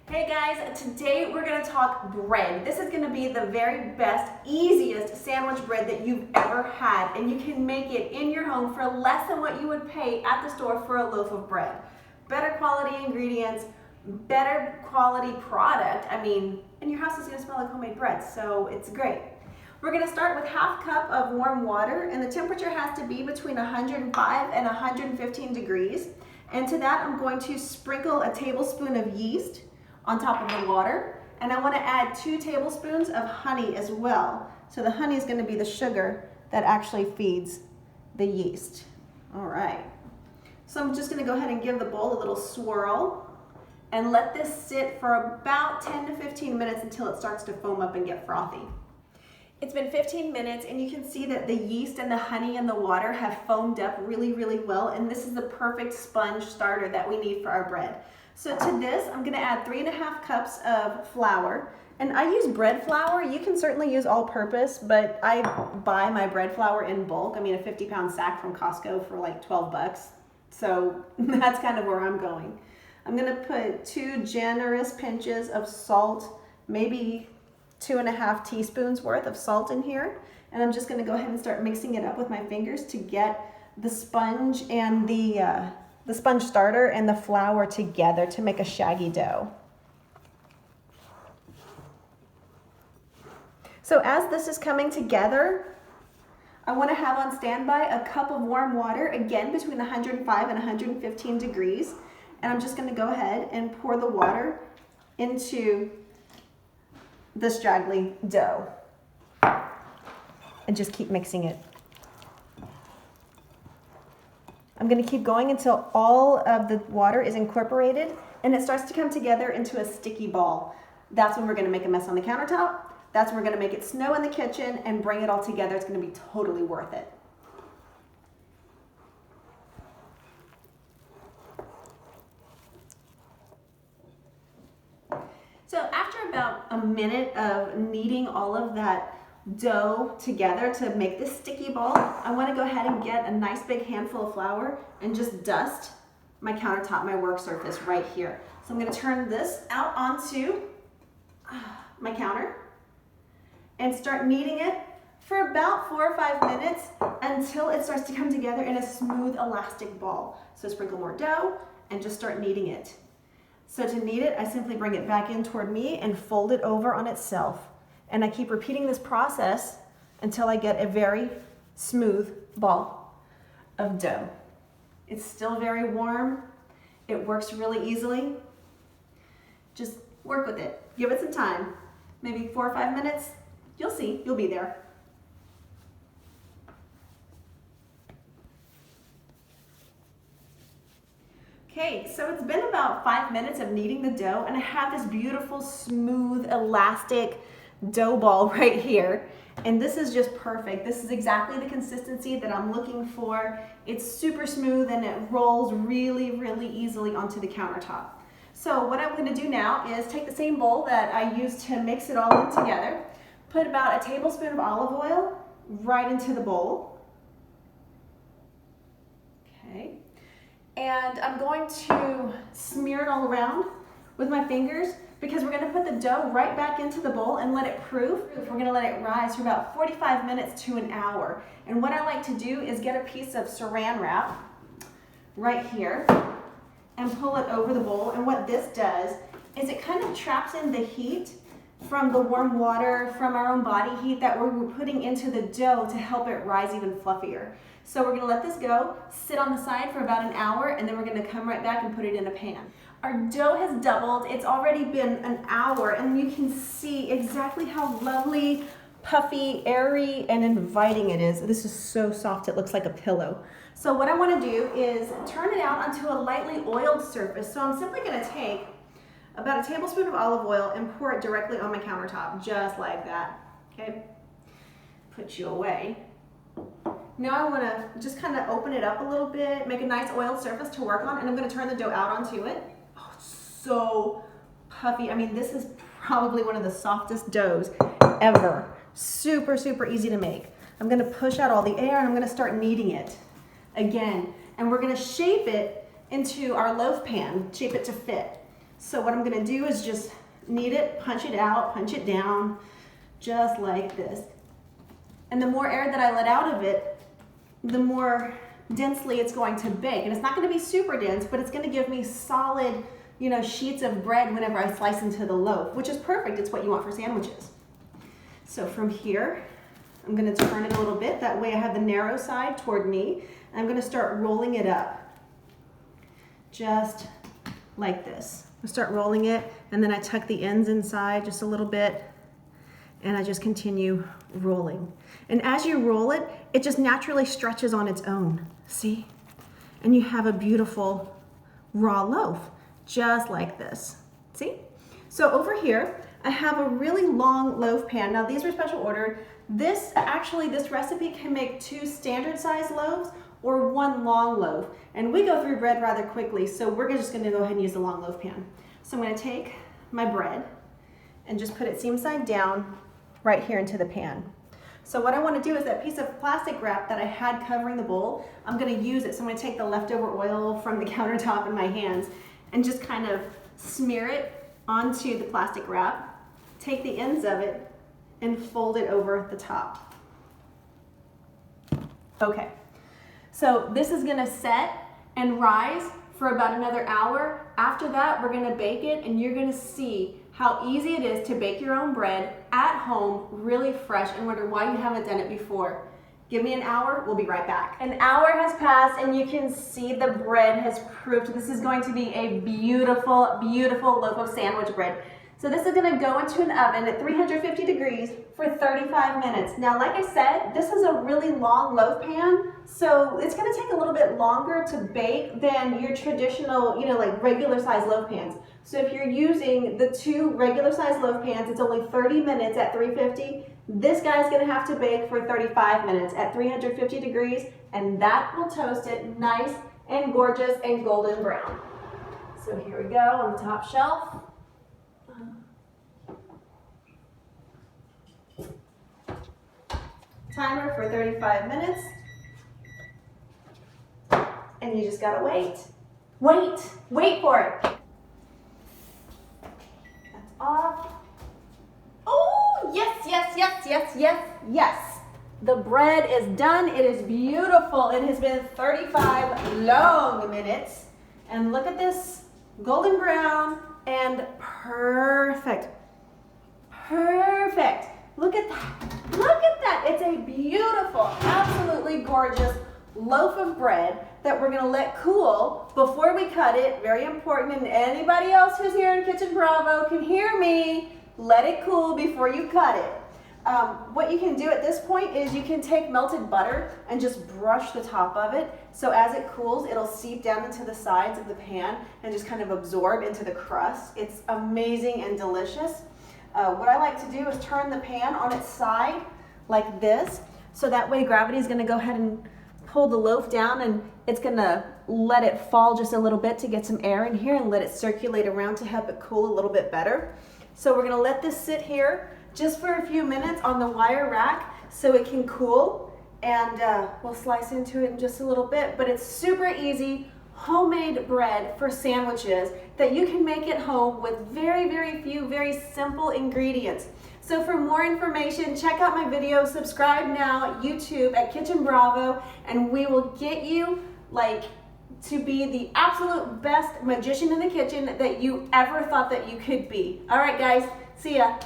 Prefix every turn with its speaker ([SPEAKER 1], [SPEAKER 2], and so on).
[SPEAKER 1] Hey guys, today we're going to talk bread. This is going to be the very best, easiest sandwich bread that you've ever had, and you can make it in your home for less than what you would pay at the store for a loaf of bread. Better quality ingredients, better quality product. And your house is going to smell like homemade bread, so it's great. We're going to start with half cup of warm water, and the temperature has to be between 105 and 115 degrees. And to that, I'm going to sprinkle a tablespoon of yeast on top of the water, and I want to add 2 tablespoons of honey as well. So the honey is going to be the sugar that actually feeds the yeast. All right. So I'm just going to go ahead and give the bowl a little swirl and let this sit for about 10 to 15 minutes until it starts to foam up and get frothy. It's been 15 minutes and you can see that the yeast and the honey and the water have foamed up really, really well, and this is the perfect sponge starter that we need for our bread. So to this, I'm gonna add 3.5 cups of flour. And I use bread flour. You can certainly use all-purpose, but I buy my bread flour in bulk. A 50-pound sack from Costco for like 12 bucks. So that's kind of where I'm going. I'm gonna put 2 generous pinches of salt, maybe 2.5 teaspoons worth of salt in here. And I'm just gonna go ahead and start mixing it up with my fingers to get the sponge and the sponge starter and the flour together to make a shaggy dough. So as this is coming together, I want to have on standby a cup of warm water, again between 105 and 115 degrees. And I'm just going to go ahead and pour the water into the straggly dough and just keep mixing it. I'm going to keep going until all of the water is incorporated and it starts to come together into a sticky ball. That's when we're going to make a mess on the countertop. That's when we're going to make it snow in the kitchen and bring it all together. It's going to be totally worth it. So after about a minute of kneading all of that dough together to make this sticky ball, I want to go ahead and get a nice big handful of flour and just dust my countertop, my work surface right here. So I'm going to turn this out onto my counter and start kneading it for about 4 or 5 minutes until it starts to come together in a smooth elastic ball. So sprinkle more dough and just start kneading it. So to knead it, I simply bring it back in toward me and fold it over on itself. And I keep repeating this process until I get a very smooth ball of dough. It's still very warm. It works really easily. Just work with it. Give it some time. Maybe 4 or 5 minutes. You'll see. You'll be there. Okay, so it's been about 5 minutes of kneading the dough, and I have this beautiful, smooth, elastic dough ball right here, and this is just perfect. This is exactly the consistency that I'm looking for. It's super smooth and it rolls really, really easily onto the countertop. So what I'm going to do now is take the same bowl that I used to mix it all in together, put about a tablespoon of olive oil right into the bowl. Okay, and I'm going to smear it all around with my fingers, because we're going to put the dough right back into the bowl and let it proof. We're going to let it rise for about 45 minutes to an hour. And what I like to do is get a piece of saran wrap right here and pull it over the bowl. And what this does is it kind of traps in the heat from the warm water, from our own body heat that we're putting into the dough to help it rise even fluffier. So we're going to let this go, sit on the side for about an hour, and then we're going to come right back and put it in a pan. Our dough has doubled. It's already been an hour, and you can see exactly how lovely, puffy, airy, and inviting it is. This is so soft, it looks like a pillow. So what I want to do is turn it out onto a lightly oiled surface. So I'm simply going to take about a tablespoon of olive oil and pour it directly on my countertop, just like that. Okay? Put you away. Now I want to just kind of open it up a little bit, make a nice oiled surface to work on, and I'm going to turn the dough out onto it. Oh, it's so puffy. This is probably one of the softest doughs ever. Super, super easy to make. I'm going to push out all the air and I'm going to start kneading it again. And we're going to shape it into our loaf pan, shape it to fit. So what I'm gonna do is just knead it, punch it out, punch it down, just like this. And the more air that I let out of it, the more densely it's going to bake. And it's not gonna be super dense, but it's gonna give me solid, you know, sheets of bread whenever I slice into the loaf, which is perfect. It's what you want for sandwiches. So from here, I'm gonna turn it a little bit. That way I have the narrow side toward me. And I'm gonna start rolling it up, just like this. I start rolling it, and then I tuck the ends inside just a little bit, and I just continue rolling. And as you roll it, it just naturally stretches on its own, see? And you have a beautiful raw loaf, just like this, see? So over here, I have a really long loaf pan. Now these were special ordered. This recipe can make 2 standard size loaves or 1 long loaf. And we go through bread rather quickly, so we're just gonna go ahead and use the long loaf pan. So I'm gonna take my bread and just put it seam side down right here into the pan. So what I wanna do is that piece of plastic wrap that I had covering the bowl, I'm gonna use it. So I'm gonna take the leftover oil from the countertop in my hands and just kind of smear it onto the plastic wrap, take the ends of it, and fold it over the top. Okay, so this is gonna set and rise for about another hour. After that, we're gonna bake it, and you're gonna see how easy it is to bake your own bread at home, really fresh, and wonder why you haven't done it before. Give me an hour, we'll be right back. An hour has passed, and you can see the bread has proofed. This is going to be a beautiful, beautiful loaf of sandwich bread. So this is gonna go into an oven at 350 degrees for 35 minutes. Now, like I said, this is a really long loaf pan, so it's gonna take a little bit longer to bake than your traditional, you know, like regular size loaf pans. So if you're using the 2 regular size loaf pans, it's only 30 minutes at 350. This guy's gonna have to bake for 35 minutes at 350 degrees, and that will toast it nice and gorgeous and golden brown. So here we go on the top shelf. Timer for 35 minutes. And you just gotta wait. Wait for it. That's off. Oh, yes. The bread is done. It is beautiful. It has been 35 long minutes. And look at this, golden brown and perfect. Perfect. Look at that. Look at that. It's a beautiful, absolutely gorgeous loaf of bread that we're gonna let cool before we cut it. Very important, and anybody else who's here in Kitchen Bravo can hear me. Let it cool before you cut it. What you can do at this point is you can take melted butter and just brush the top of it. So as it cools, it'll seep down into the sides of the pan and just kind of absorb into the crust. It's amazing and delicious. What I like to do is turn the pan on its side like this. So that way gravity is gonna go ahead and pull the loaf down, and it's gonna let it fall just a little bit to get some air in here and let it circulate around to help it cool a little bit better. So we're gonna let this sit here just for a few minutes on the wire rack so it can cool, and we'll slice into it in just a little bit. But it's super easy, homemade bread for sandwiches that you can make at home with very, very few, very simple ingredients. So for more information, check out my video, subscribe now at YouTube at Kitchen Bravo, and we will get you to be the absolute best magician in the kitchen that you ever thought that you could be. All right, guys, see ya.